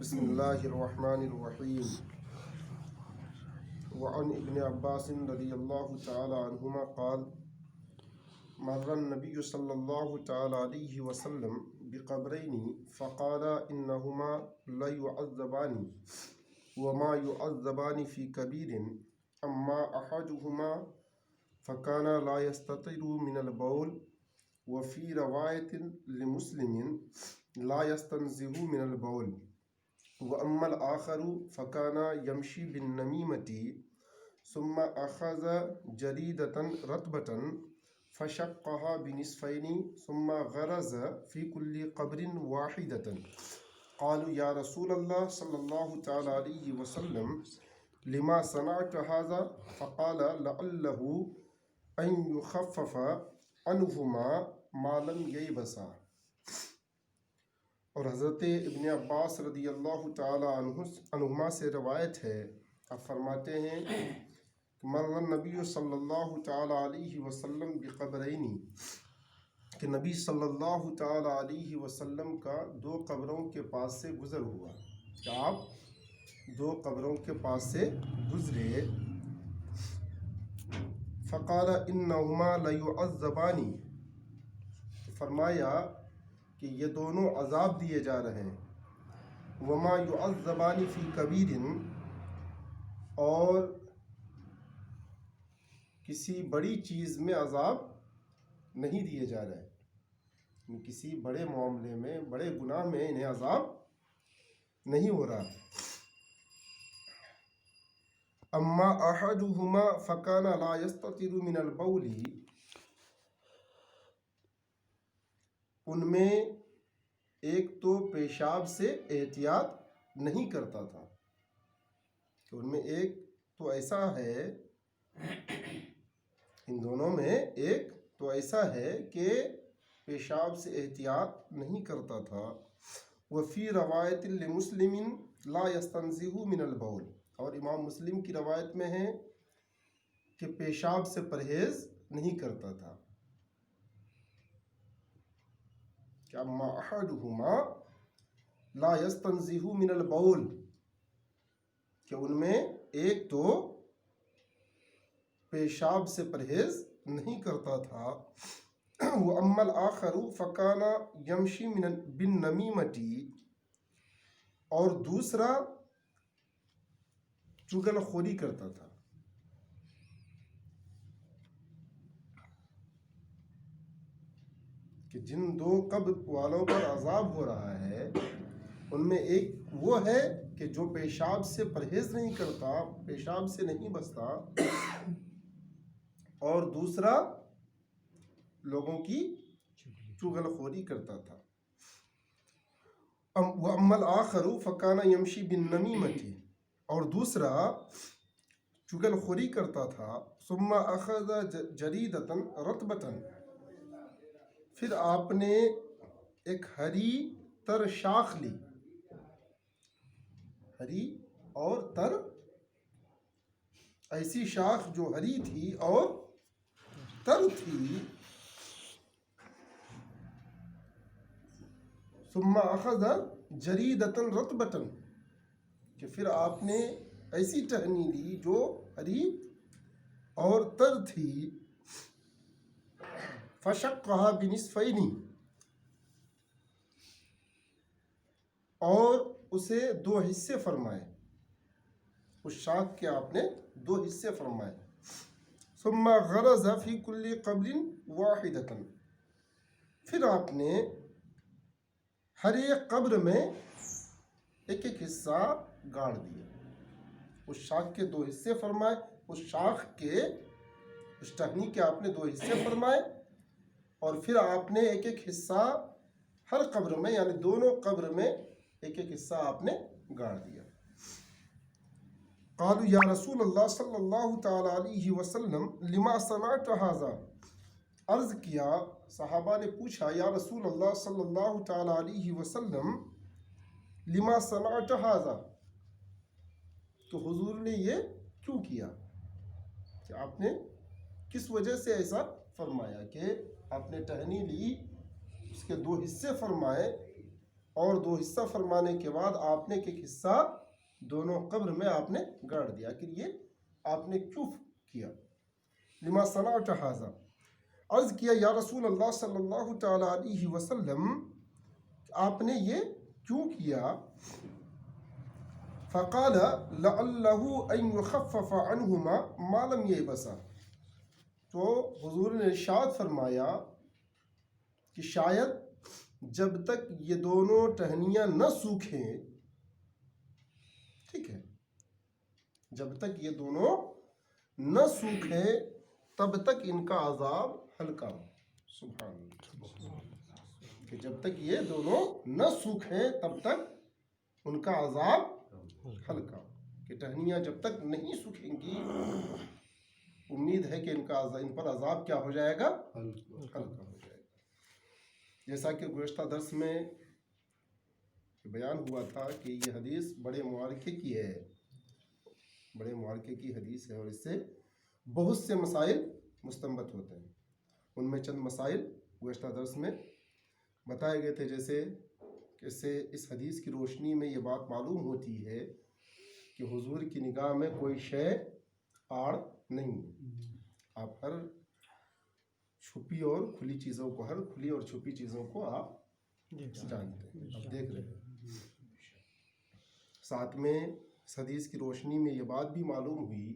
بسم اللہ الرحمن الرحیم وعن ابن عباس رضی اللہ تعالی عنہما قال مر النبی صلی اللہ تعالی علیہ وسلم بقبرین فقال انہما لیعذبان وما يعذبان في كبير اما احدهما فكان لا يستتر من البول وفي رواية لمسلم لا يستنزه من البول وأما الآخر فكان يمشي بالنميمة ثم أخذ جريدة رطبة فشقها بنصفين ثم غرز في كل قبر واحدة قالوا يا رسول الله صلى الله تعالى عليه وسلم لما صنعت هذا فقال لعله أن يخفف عنهما ما لم ييبسا۔ اور حضرت ابن عباس رضی اللہ تعالی عنہما سے روایت ہے، آپ فرماتے ہیں کہ مر النبی صلی اللہ تعالی علیہ وسلم بقبرین، کہ نبی صلی اللہ تعالی علیہ وسلم کا دو قبروں کے پاس سے گزر ہوا، کہ آپ دو قبروں کے پاس سے گزرے۔ فقال انہما لیعذبان، فرمایا کہ یہ دونوں عذاب دیے جا رہے ہیں۔ وما يعذبان فی کبیر، اور کسی بڑی چیز میں عذاب نہیں دیے جا رہے، کسی بڑے معاملے میں، بڑے گناہ میں انہیں عذاب نہیں ہو رہا۔ اما احدہما فکان لا یستتر من البول، ان میں ایک تو پیشاب سے احتیاط نہیں کرتا تھا، کہ ان میں ایک تو ایسا ہے، ان دونوں میں ایک تو ایسا ہے کہ پیشاب سے احتیاط نہیں کرتا تھا۔ وفی روایت لمسلم لا یستنزہ من البول، اور امام مسلم کی روایت میں ہے کہ پیشاب سے پرہیز نہیں کرتا تھا۔ کہ اما احدہما لا یستنزہ من البول، کہ ان میں ایک تو پیشاب سے پرہیز نہیں کرتا تھا۔ وَأَمَّا الْآخَرُ فَكَانَ يَمْشِي بِالنَّمِيمَةِ، اور دوسرا چغل خوری کرتا تھا۔ کہ جن دو قبر والوں پر عذاب ہو رہا ہے، ان میں ایک وہ ہے کہ جو پیشاب سے پرہیز نہیں کرتا، پیشاب سے نہیں بچتا، اور دوسرا لوگوں کی چغل خوری کرتا تھا۔ وَأَمَّا الْآخَرُ فَكَانَ يَمْشِي بِالنَّمِيمَةِ، اور دوسرا چغل خوری کرتا تھا۔ ثُمَّ أَخَذَ جَرِيدَةً رَطْبَةً، پھر آپ نے ایک ہری تر شاخ لی، ہری اور تر، ایسی شاخ جو ہری تھی اور تر تھی۔ ثم اخذ جریدۃ رطبۃ، کہ پھر آپ نے ایسی ٹہنی لی جو ہری اور تر تھی۔ فشقها بنصفین، اور اسے دو حصے فرمائے، اس شاخ کے آپ نے دو حصے فرمائے۔ ثم غرز فی کل قبر واحدۃ، پھر آپ نے ہر ایک قبر میں ایک ایک حصہ گاڑ دیا۔ اس شاخ کے دو حصے فرمائے، اس شاخ کے، اس ٹہنی کے آپ نے دو حصے فرمائے، اور پھر آپ نے ایک ایک حصہ ہر قبر میں، یعنی دونوں قبر میں ایک ایک حصہ آپ نے گاڑ دیا۔ قالوا یا رسول اللہ صلی اللہ تعالی علیہ وسلم لما صنعت هذا، عرض کیا، صحابہ نے پوچھا، یا رسول اللہ صلی اللہ تعالی علیہ وسلم لما صنعت هذا، تو حضور نے یہ کیوں کیا، کہ آپ نے کس وجہ سے ایسا فرمایا، کہ آپ نے ٹہنی لی، اس کے دو حصے فرمائے، اور 2 حصہ فرمانے کے بعد آپ نے ایک حصہ دونوں قبر میں آپ نے گاڑ دیا کہ یہ آپ نے کیوں کیا؟ لما صنعت ھذا، عرض کیا یا رسول اللہ صلی اللہ تعالی علیہ وسلم آپ نے یہ کیوں کیا؟ فقال لعلہ ان یخفف عنہما ما لم یبسا، تو حضور نے ارشاد فرمایا کہ شاید جب تک یہ دونوں ٹہنیاں نہ سوکھیں، ٹھیک ہے، جب تک یہ دونوں نہ سوکھیں تب تک ان کا عذاب ہلکا ہو. سبحان اللہ، کہ جب تک یہ دونوں نہ سوکھیں تب تک ان کا عذاب ہلکا ہو، کہ ٹہنیاں جب تک نہیں سوکھیں گی امید ہے کہ ان پر عذاب کیا ہو جائے گا؟ ہلکا ہو جائے گا. جیسا کہ گزشتہ درس میں بیان ہوا تھا کہ یہ حدیث بڑے معارکے کی ہے، بڑے معارکے کی حدیث ہے، اور اس سے بہت سے مسائل مستنبط ہوتے ہیں. ان میں چند مسائل گزشتہ درس میں بتائے گئے تھے، جیسے کہ اس حدیث کی روشنی میں یہ بات معلوم ہوتی ہے کہ حضور کی نگاہ میں کوئی شے آڑ نہیں ہے. آپ ہر چھپی اور کھلی چیزوں کو، ہر کھلی اور چھپی چیزوں کو آپ جانتے ہیں، آپ دیکھ رہے ہیں. ساتھ میں اس حدیث کی روشنی میں یہ بات بھی معلوم ہوئی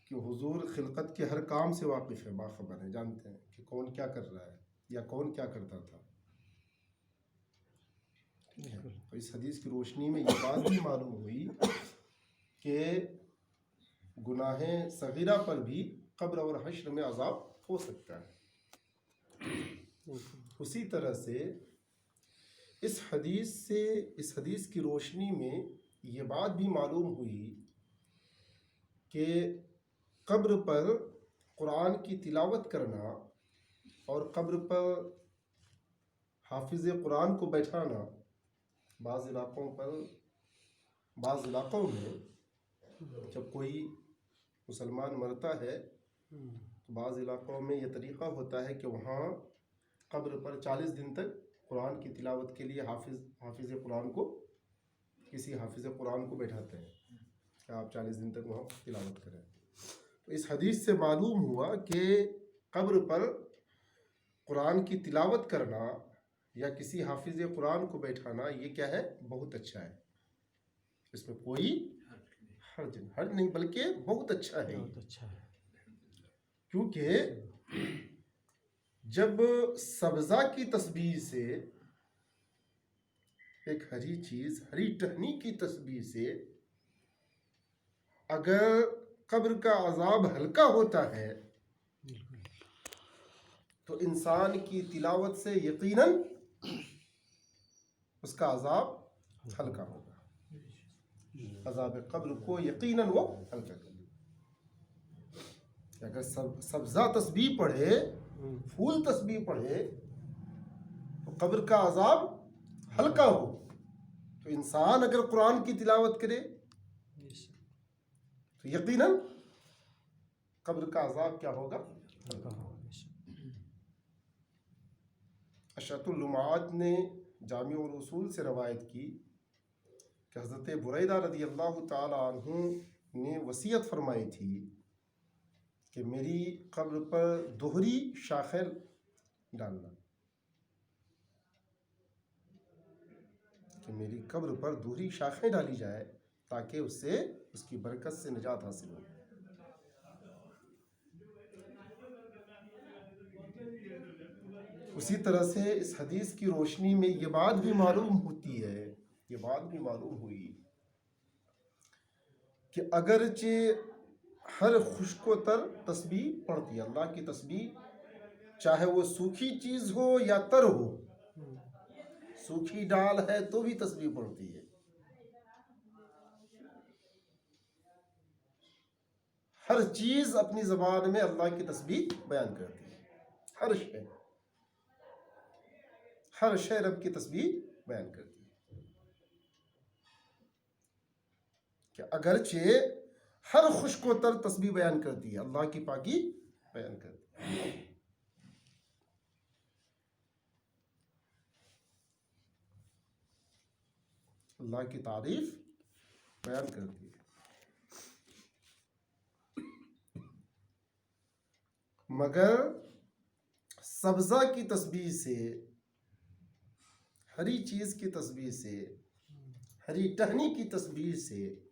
کہ حضور خلقت کے ہر کام سے واقف ہے، باخبر ہے، جانتے ہیں کہ کون کیا کر رہا ہے یا کون کیا کرتا تھا. تو اس حدیث کی روشنی میں یہ بات بھی معلوم ہوئی کہ گناہ صغیرہ پر بھی قبر اور حشر میں عذاب ہو سکتا ہے. اسی طرح سے اس حدیث کی روشنی میں یہ بات بھی معلوم ہوئی کہ قبر پر قرآن کی تلاوت کرنا اور قبر پر حافظ قرآن کو بیٹھانا، بعض علاقوں میں جب کوئی مسلمان مرتا ہے تو بعض علاقوں میں یہ طریقہ ہوتا ہے کہ وہاں قبر پر 40 دن تک قرآن کی تلاوت کے لیے کسی حافظ قرآن کو بیٹھاتے ہیں کہ آپ 40 دن تک وہاں تلاوت کریں. تو اس حدیث سے معلوم ہوا کہ قبر پر قرآن کی تلاوت کرنا یا کسی حافظ قرآن کو بیٹھانا یہ کیا ہے؟ بہت اچھا ہے. اس میں کوئی حرج نہیں بلکہ بہت اچھا ہے. کیونکہ جب سبزہ کی تسبیح سے، ایک ہری چیز، ہری ٹہنی کی تسبیح سے اگر قبر کا عذاب ہلکا ہوتا ہے تو انسان کی تلاوت سے یقیناً اس کا عذاب ہلکا ہوگا. عذاب قبر کو یقیناً وہ ہلکا کرے. اگر سبزہ تسبیح پڑھے، پھول تسبیح پڑھے تو قبر کا عذاب ہلکا ہو، تو انسان اگر قرآن کی تلاوت کرے تو یقیناً قبر کا عذاب کیا ہوگا؟ ہلکا ہوگا. اشرۃ اللمعات نے جامع الاصول سے روایت کی کہ حضرت بریدہ رضی اللہ تعالی عنہ نے وصیت فرمائی تھی کہ میری قبر پر دوہری شاخیں ڈالنا، کہ میری قبر پر دوہری شاخیں ڈالی جائے تاکہ اس کی برکت سے نجات حاصل ہو. اسی طرح سے اس حدیث کی روشنی میں یہ بات بھی معلوم ہوئی کہ اگرچہ ہر خشک و تر تسبیح پڑھتی ہے، اللہ کی تسبیح چاہے وہ سوکھی چیز ہو یا تر ہو، سوکھی ڈال ہے تو بھی تسبیح پڑھتی ہے. ہر چیز اپنی زبان میں اللہ کی تسبیح بیان کرتی ہے. ہر شے رب کی تسبیح بیان کرتی ہے. کہ اگرچہ ہر خشک و تر تسبیح بیان کرتی ہے، اللہ کی پاکی بیان کرتی ہے. اللہ کی تعریف بیان کرتی ہے. مگر سبزہ کی تسبیح سے، ہری چیز کی تسبیح سے، ہری ٹہنی کی تسبیح سے